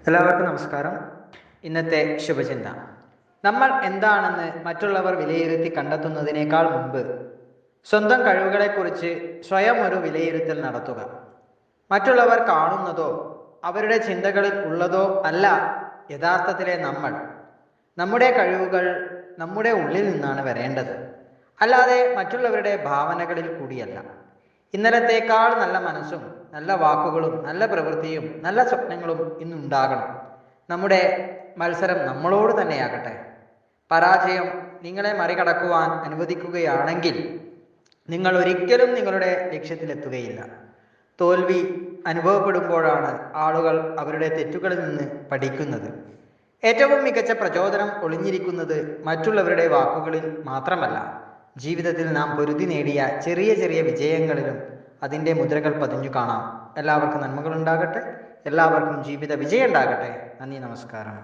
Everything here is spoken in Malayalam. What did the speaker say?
എല്ലാവർക്കും നമസ്കാരം. ഇന്നത്തെ ശുഭചിന്ത: നമ്മൾ എന്താണെന്ന് മറ്റുള്ളവർ വിലയിരുത്തി കണ്ടെത്തുന്നതിനേക്കാൾ മുമ്പ് സ്വന്തം കഴിവുകളെക്കുറിച്ച് സ്വയം ഒരു വിലയിരുത്തൽ നടത്തുക. മറ്റുള്ളവർ കാണുന്നതോ അവരുടെ ചിന്തകളിൽ ഉള്ളതോ അല്ല യഥാർത്ഥത്തിലെ നമ്മൾ. നമ്മുടെ കഴിവുകൾ നമ്മുടെ ഉള്ളിൽ നിന്നാണ് വരേണ്ടത്, അല്ലാതെ മറ്റുള്ളവരുടെ ഭാവനകളിൽ കൂടിയല്ല. ഇന്നലത്തേക്കാൾ നല്ല മനസ്സും നല്ല വാക്കുകളും നല്ല പ്രവൃത്തിയും നല്ല സ്വപ്നങ്ങളും ഇന്നുണ്ടാകണം. നമ്മുടെ മത്സരം നമ്മളോട് തന്നെയാകട്ടെ. പരാജയം നിങ്ങളെ മറികടക്കുവാൻ അനുവദിക്കുകയാണെങ്കിൽ നിങ്ങൾ ഒരിക്കലും നിങ്ങളുടെ ലക്ഷ്യത്തിലെത്തുകയില്ല. തോൽവി അനുഭവപ്പെടുമ്പോഴാണ് ആളുകൾ അവരുടെ തെറ്റുകളിൽ നിന്ന് പഠിക്കുന്നത്. ഏറ്റവും മികച്ച പ്രചോദനം ഒളിഞ്ഞിരിക്കുന്നത് മറ്റുള്ളവരുടെ വാക്കുകളിൽ മാത്രമല്ല, ജീവിതത്തിൽ നാം പൊരുതി നേടിയ ചെറിയ ചെറിയ വിജയങ്ങളിലും അതിൻ്റെ മുദ്രകൾ പതിഞ്ഞു കാണാം. എല്ലാവർക്കും നന്മകൾ ഉണ്ടാകട്ടെ. എല്ലാവർക്കും ജീവിത വിജയം ഉണ്ടാകട്ടെ. നന്ദി, നമസ്കാരം.